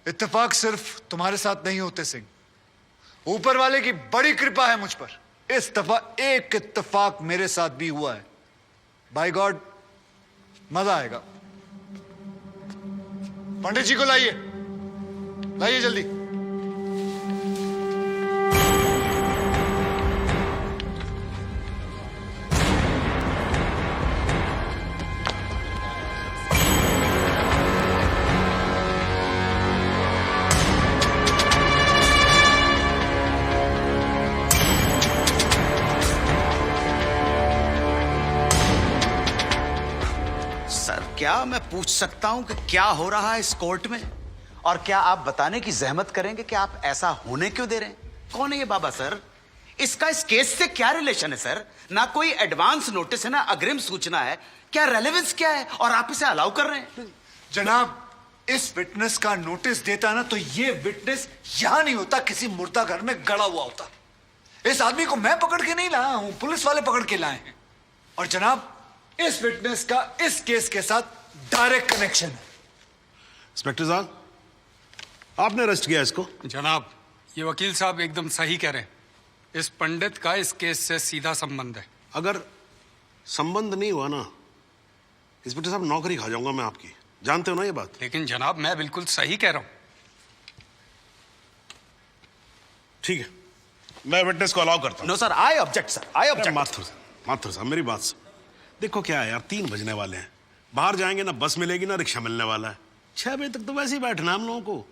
इत्तेफाक सिर्फ तुम्हारे साथ नहीं होते सिंह, ऊपर वाले की बड़ी कृपा है मुझ पर। इस दफा एक इत्तेफाक मेरे साथ भी हुआ है। बाय गॉड मजा आएगा। पंडित जी को लाइए, लाइए जल्दी। क्या मैं पूछ सकता हूं कि क्या हो रहा है इस कोर्ट में? और क्या आप बताने की जहमत करेंगे कि आप ऐसा होने क्यों दे रहे हैं? कौन है ये बाबा सर? इसका इस केस से क्या रिलेशन है सर? ना कोई एडवांस नोटिस है, ना अग्रिम सूचना है। क्या रेलेवेंस क्या है और आप इसे अलाउ कर रहे हैं? जनाब, इस विटनेस का नोटिस देता ना तो ये विटनेस यहां नहीं होता, किसी मुर्दा घर में गड़ा हुआ होता। इस आदमी को मैं पकड़ के नहीं लाया हूं, पुलिस वाले पकड़ के लाए हैं। और जनाब, इस विटनेस का इस केस के साथ डायरेक्ट कनेक्शन है। इंस्पेक्टर साहब, आपने अरेस्ट किया इसको? जनाब, ये वकील साहब एकदम सही कह रहे हैं। इस पंडित का इस केस से सीधा संबंध है। अगर संबंध नहीं हुआ ना, इंस्पेक्टर साहब, नौकरी खा जाऊंगा मैं आपकी। जानते हो ना ये बात? लेकिन जनाब, मैं बिल्कुल सही कह रहा हूं। ठीक है, मैं विटनेस को अलाउ करता हूं। No sir, I object sir, I object. Mathur साहब, मेरी बात सुन। देखो क्या है यार, 3 बजने वाले हैं, बाहर जाएंगे ना बस मिलेगी ना रिक्शा मिलने वाला है। 6 बजे तक तो वैसे ही बैठना हम लोगों को,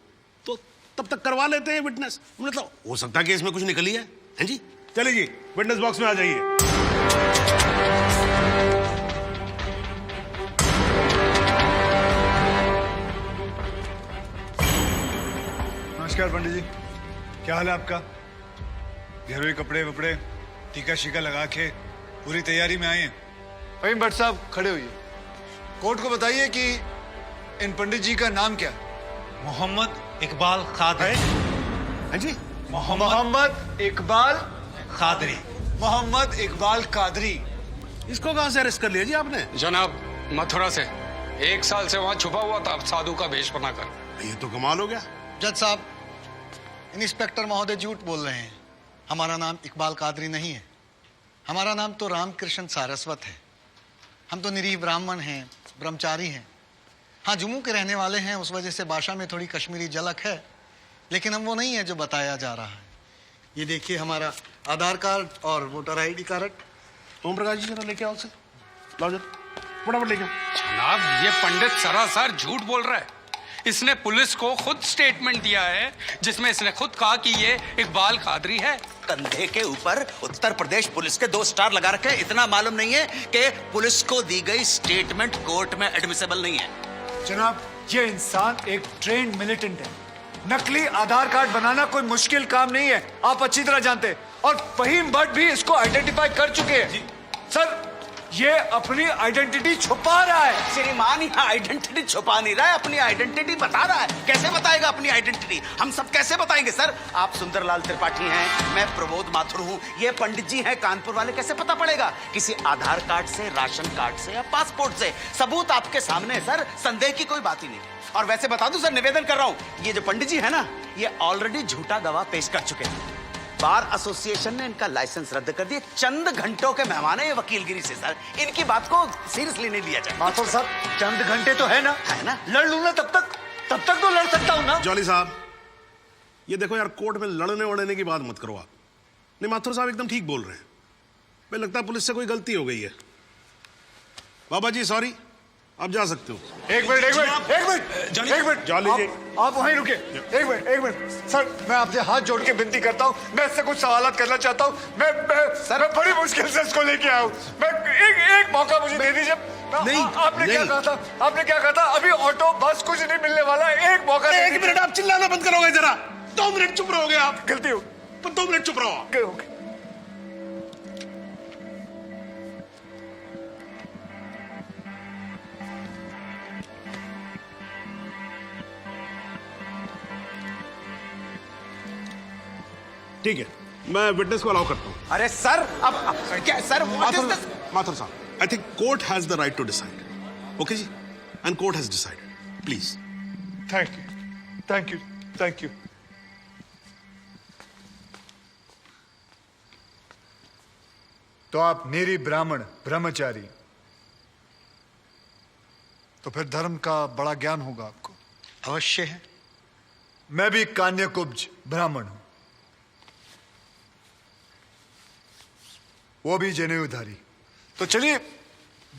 तो तब तक करवा लेते हैं विटनेस। मतलब हो सकता है कि इसमें कुछ निकली है जी। चलिए जी, विटनेस बॉक्स में आ जाइए। नमस्कार पंडित जी, क्या हाल है आपका? घरेलू कपड़े वपड़े टीका शीका लगा के पूरी तैयारी में आए हैं। फहीम भट्ट साहब, खड़े होइए। कोर्ट को बताइए कि इन पंडित जी का नाम क्या है? मोहम्मद इकबाल कादरी। हाँ जी, मोहम्मद इकबाल कादरी। मोहम्मद इकबाल कादरी। इसको कहां से अरेस्ट कर लिया जी आपने? जनाब, मथुरा से 1 साल से वहां छुपा हुआ था, साधु का भेष बनाकर। ये तो कमाल हो गया। जज साहब, इंस्पेक्टर महोदय झूठ बोल रहे हैं। हमारा नाम इकबाल कादरी नहीं है, हमारा नाम तो रामकृष्ण सारस्वत है। हम तो निरीह ब्राह्मण हैं, ब्रह्मचारी हैं। हाँ, जम्मू के रहने वाले हैं, उस वजह से भाषा में थोड़ी कश्मीरी झलक है, लेकिन हम वो नहीं है जो बताया जा रहा है। ये देखिए हमारा आधार कार्ड और voter ID card. Om Prakash ji, जरा लेके आओ से, लाओ जरा, फटाफट लेके आओ। जनाब, ये पंडित सरासर झूठ बोल रहा है। इसने पुलिस को खुद स्टेटमेंट दिया है, जिसमें इसने खुद कहा कि ये इकबाल कादरी है। कंधे के ऊपर उत्तर प्रदेश पुलिस के 2 स्टार लगा रखे हैं। इतना मालूम नहीं है कि पुलिस को दी गई स्टेटमेंट कोर्ट में एडमिसिबल नहीं है। जनाब, ये इंसान एक ट्रेन्ड मिलिटेंट है। नकली आधार कार्ड बनाना कोई मुश्किल काम नहीं है, आप अच्छी तरह जानते हैं। और फहीम भट्ट भी इसको आइडेंटिफाई कर चुके हैं। सर, ये अपनी आइडेंटिटी छुपा रहा है। श्रीमान, यहाँ आइडेंटिटी छुपा नहीं रहा है, अपनी आइडेंटिटी बता रहा है। कैसे बताएगा अपनी आइडेंटिटी? हम सब कैसे बताएंगे सर? आप सुंदरलाल त्रिपाठी हैं, मैं प्रमोद माथुर हूँ, ये पंडित जी हैं कानपुर वाले। कैसे पता पड़ेगा? किसी आधार कार्ड से, राशन कार्ड से या पासपोर्ट से। सबूत आपके सामने है सर, संदेह की कोई बात ही नहीं। और वैसे बता दूं सर, निवेदन कर रहा हूँ, ये जो पंडित जी है ना, ये ऑलरेडी झूठा गवाह पेश कर चुके हैं। बार एसोसिएशन ने इनका लाइसेंस रद्द कर दिया। चंद घंटों के मेहमान है ये वकीलगिरी से सर, इनकी बात को सीरियसली नहीं लिया जाए। माथुर साहब, चंद घंटे तो है ना, लड़ लूं ना तब तक तो लड़ सकता हूं ना। जॉली साहब, ये देखो यार, कोर्ट में लड़ने वड़ने की बात मत करो आप। नहीं, माथुर साहब एकदम ठीक बोल रहे हैं। मुझे लगता है पुलिस से कोई गलती हो गई है। बाबा जी सॉरी, आप जा सकते हो। एक मिनट जॉली जी, आप वहीं रुके। एक मिनट सर, मैं आपसे हाथ जोड़ के विनती करता हूँ, मैं इससे कुछ सवालात करना चाहता हूँ। मैं बड़ी मुश्किल से इसको लेके आया हूँ। मैं एक मौका मुझे दे दीजिए। आपने क्या कहा था? अभी ऑटो बस कुछ नहीं मिलने वाला, एक मौका। 1 मिनट, आप चिल्लाना बंद करोगे जरा? 2 मिनट चुप रहोगे आप? गलती हो, 2 मिनट चुप रहो। ठीक है, मैं विटनेस को अलाउ करता हूं। अरे सर, अब क्या सर? माथुर साहब, I think court has the right to decide. Okay जी, and court has decided. Please. Thank you. Thank you, thank you. तो आप निरी ब्राह्मण ब्रह्मचारी, तो फिर धर्म का बड़ा ज्ञान होगा आपको। अवश्य है। मैं भी कान्यकुब्ज ब्राह्मण हूं, वो भी जनेऊधारी। तो चलिए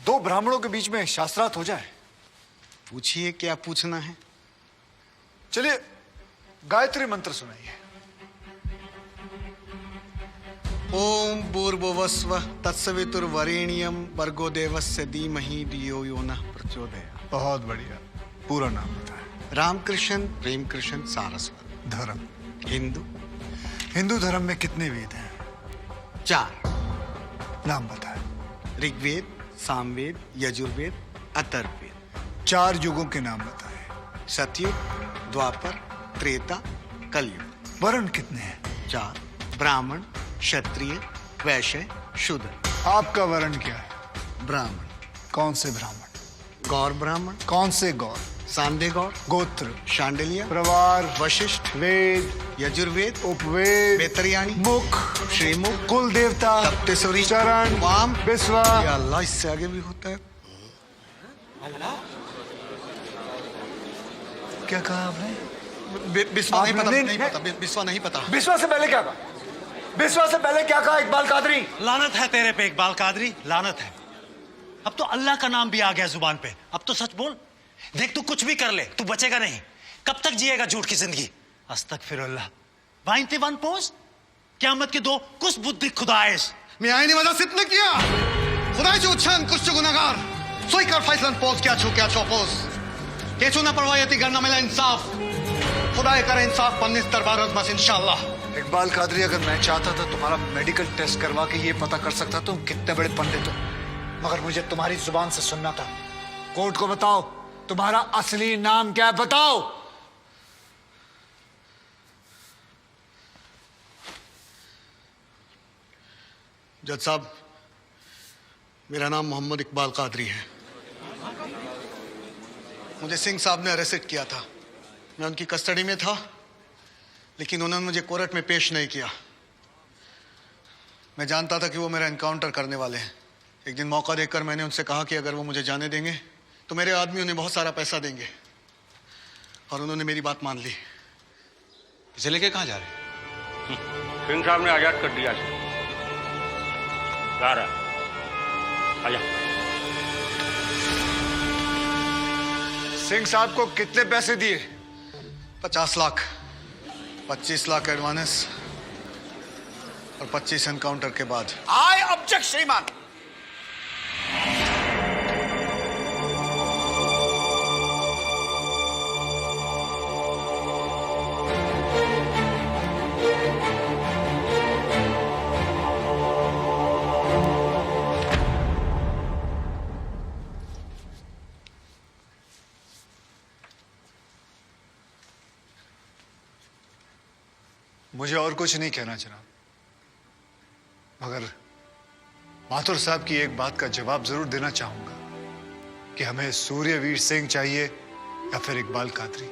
दो ब्राह्मणों के बीच में शास्त्रार्थ हो जाए। पूछिए, क्या पूछना है? चलिए गायत्री मंत्र सुनाइए। ओम भूर्भुवस्व तत्सवितुर्वरेण्यम भर्गो देवस्य धीमहि धियो यो नः प्रचोदयात्। बहुत बढ़िया, पूरा नाम बताएं। रामकृष्ण प्रेमकृष्ण सारस्वत। धर्म? हिंदू। हिंदू धर्म में कितने वेद हैं? 4। नाम बताएं। ऋग्वेद, सामवेद, यजुर्वेद, अथर्ववेद। 4 युगों के नाम बताएं। सतयुग, द्वापर, त्रेता, कलयुग। वर्ण कितने हैं? 4। ब्राह्मण, क्षत्रिय, वैश्य, शूद्र। आपका वर्ण क्या है? ब्राह्मण। कौन से ब्राह्मण? गौर ब्राह्मण। कौन से गौर? सांदे गौर। गोत्र? शांडिल्य, प्रवार? वशिष्ठ, वेद? यजुर्वेद, उपवेद? बेतरियाणी, मुख? श्रीमुख, कुल देवता? सप्तसुरी, चरण? वाम, विश्वा? या अल्लाह, इससे आगे भी होता है। क्या कहा आपने? बिस्वा नहीं पता, आपने- नहीं पता, बिस्वा नहीं पता। विश्वास से पहले क्या कहा? विश्वास से पहले क्या कहा इकबाल कादरी? लानत है तेरे पे इकबाल कादरी, लानत है। अब तो अल्लाह का नाम भी आ गया जुबान पे। अब तो सच बोल। देख, तू कुछ भी कर ले, तू बचेगा नहीं। कब तक जिएगा झूठ की जिंदगी? अस्तगफिरुल्लाह। 91 पोज क़यामत के 2 कुछ बुद्धि खुदाइश। मी आईने माझा सिद्ध किया खुदाचे उच्चारण कुछ गुनाहगार सोई कर फैसलन पोज क्या छो पोज केचू ना परवायती करना मिला इंसाफ खुदा करे इंसाफ पन्नीस दरबार बस इंशाल्लाह। इकबाल कादरी, अगर मैं चाहता था तुम्हारा मेडिकल टेस्ट करवा के ये पता कर सकता तुम कितने बड़े पंडित हो, मगर मुझे तुम्हारी जुबान से सुनना था। कोर्ट को बताओ तुम्हारा असली नाम क्या है, बताओ। जज साहब, मेरा नाम मोहम्मद इकबाल कादरी है। मुझे सिंह साहब ने अरेस्ट किया था। मैं उनकी कस्टडी में था, लेकिन उन्होंने मुझे कोर्ट में पेश नहीं किया। मैं जानता था कि वो मेरा एनकाउंटर करने वाले हैं। एक दिन मौका देखकर मैंने उनसे कहा कि अगर वो मुझे जाने देंगे तो मेरे आदमी उन्हें बहुत सारा पैसा देंगे, और उन्होंने मेरी बात मान ली। इसे लेके कहाँ जा रहे? सिंह साहब ने आजाद कर दिया इसे। जा रहा है। आजा। सिंह साहब को कितने पैसे दिए? 50 लाख, 25 लाख एडवांस और 25 एनकाउंटर के बाद। आई ऑब्जेक्ट श्रीमान। मुझे और कुछ नहीं कहना जनाब, मगर माथुर साहब की एक बात का जवाब जरूर देना चाहूंगा कि हमें सूर्यवीर सिंह चाहिए या फिर इकबाल कादरी।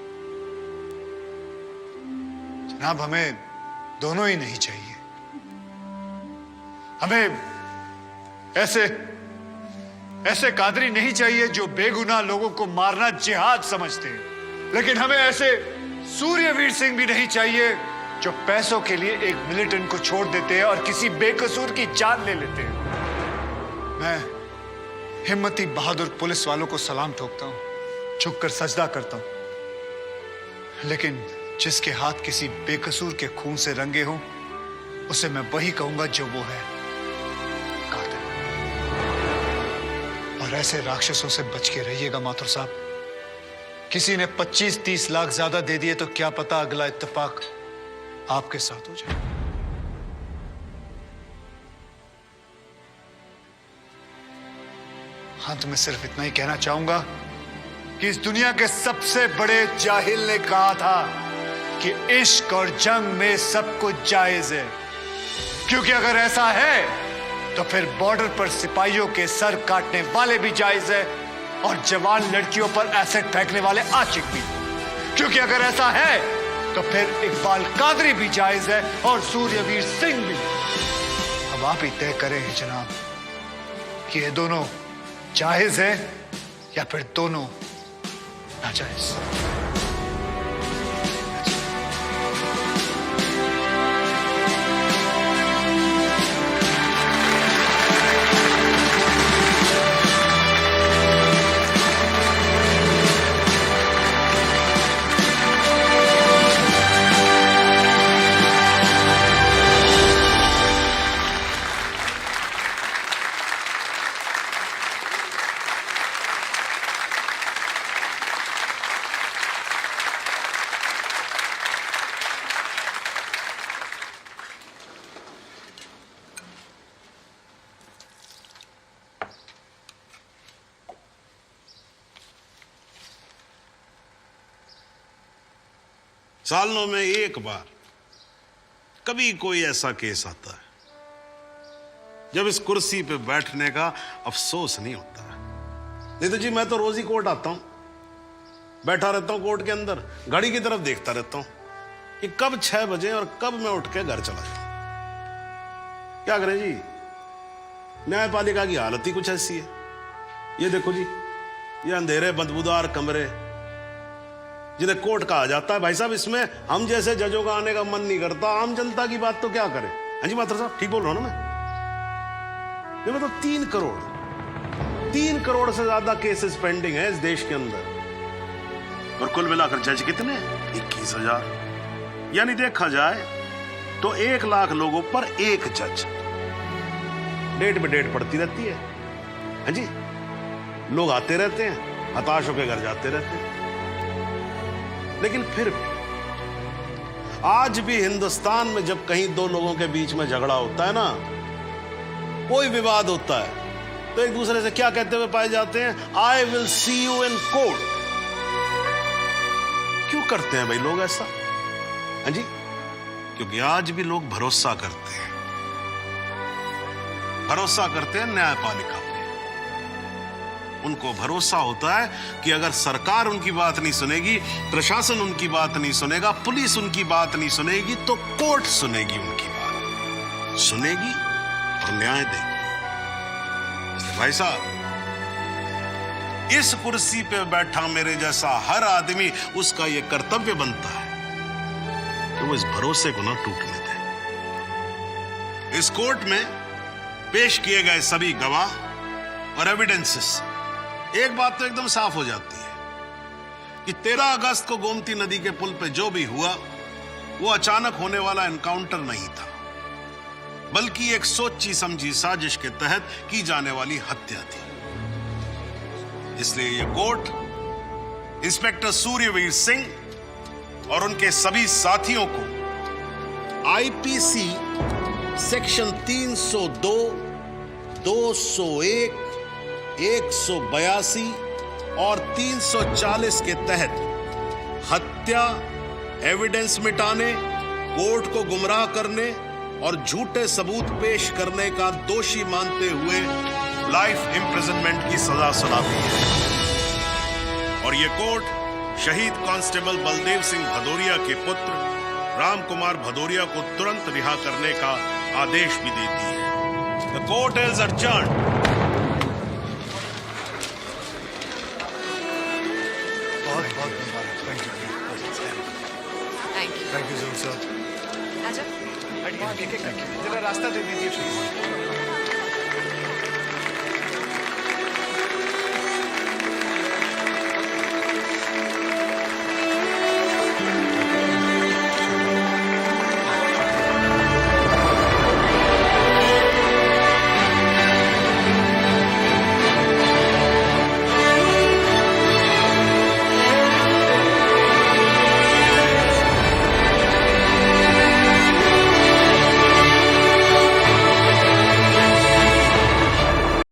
जनाब, हमें दोनों ही नहीं चाहिए। हमें ऐसे कादरी नहीं चाहिए जो बेगुनाह लोगों को मारना जिहाद समझते हैं, लेकिन हमें ऐसे सूर्यवीर सिंह भी नहीं चाहिए जो पैसों के लिए एक मिलिटेंट को छोड़ देते हैं और किसी बेकसूर की जान ले लेते हैं। मैं हिम्मती बहादुर पुलिस वालों को सलाम ठोकता हूं, झुककर सजदा करता हूं, लेकिन जिसके हाथ किसी बेकसूर के खून से रंगे हों, उसे मैं वही कहूंगा जो वो है, कातिल। और ऐसे राक्षसों से बच के रहिएगा माथुर साहब। किसी ने 25-30 लाख ज्यादा दे दिए तो क्या पता अगला इत्तेफाक आपके साथ हो जाए। अंत में सिर्फ इतना ही कहना चाहूंगा कि इस दुनिया के सबसे बड़े जाहिल ने कहा था कि इश्क और जंग में सब कुछ जायज है, क्योंकि अगर ऐसा है तो फिर बॉर्डर पर सिपाहियों के सर काटने वाले भी जायज है और जवान लड़कियों पर एसिड फेंकने वाले आशिक भी। क्योंकि अगर ऐसा है तो फिर इकबाल कादरी भी जायज है और सूर्यवीर सिंह भी। अब आप ही तय करें जनाब कि ये दोनों जायज है या फिर दोनों नाजायज। सालों में एक बार कभी कोई ऐसा केस आता है जब इस कुर्सी पे बैठने का अफसोस नहीं होता है। नहीं तो जी मैं तो रोज ही कोर्ट आता हूं, बैठा रहता हूं कोर्ट के अंदर, घड़ी की तरफ देखता रहता हूं कि कब 6 बजे और कब मैं उठ के घर चला जाऊं। क्या करें जी, न्यायपालिका की हालत ही कुछ ऐसी है। ये देखो जी, ये अंधेरे बदबूदार कमरे जिन्हें कोर्ट कहा जाता है। भाई साहब, इसमें हम जैसे जजों का आने का मन नहीं करता। आम जनता की बात तो क्या करें। हाँ जी मात्र साहब, ठीक बोल रहा हूं ना मैं? ये मतलब 3 करोड़ से ज्यादा केसेस पेंडिंग है इस देश के अंदर, और कुल मिलाकर जज कितने? 21,000। यानी देखा जाए तो 1 लाख लोगों पर 1 जज। डेट पे डेट पड़ती रहती है। हाँ जी, लोग आते रहते हैं, हताश होकर घर जाते रहते हैं। लेकिन फिर भी आज भी हिंदुस्तान में जब कहीं 2 लोगों के बीच में झगड़ा होता है ना, कोई विवाद होता है, तो एक दूसरे से क्या कहते हुए पाए जाते हैं? I will see you in court. क्यों करते हैं भाई लोग ऐसा? हाँ जी, क्योंकि आज भी लोग भरोसा करते हैं न्यायपालिका पे। उनको भरोसा होता है कि अगर सरकार उनकी बात नहीं सुनेगी, प्रशासन उनकी बात नहीं सुनेगा, पुलिस उनकी बात नहीं सुनेगी, तो कोर्ट सुनेगी उनकी बात, सुनेगी और न्याय देगी। भाई साहब, इस कुर्सी पे बैठा मेरे जैसा हर आदमी, उसका यह कर्तव्य बनता है कि वो इस भरोसे को ना टूटने दे। इस कोर्ट में पेश किए गए सभी गवाह और एविडेंसेस, एक बात तो एकदम साफ हो जाती है कि 13 अगस्त को गोमती नदी के पुल पे जो भी हुआ वो अचानक होने वाला एनकाउंटर नहीं था, बल्कि एक सोची समझी साजिश के तहत की जाने वाली हत्या थी। इसलिए ये कोर्ट इंस्पेक्टर सूर्यवीर सिंह और उनके सभी साथियों को आईपीसी सेक्शन 302, 201, 182 और 340 के तहत हत्या, एविडेंस मिटाने, कोर्ट को गुमराह करने और झूठे सबूत पेश करने का दोषी मानते हुए लाइफ इम्प्रिजनमेंट की सजा सुनाती है। और यह कोर्ट शहीद कांस्टेबल बलदेव सिंह भदौरिया के पुत्र राम कुमार भदौरिया को तुरंत रिहा करने का आदेश भी देती है। The court is adjourned। Thank you sir. आजा। जरा रास्ता दे दीजिए प्लीज।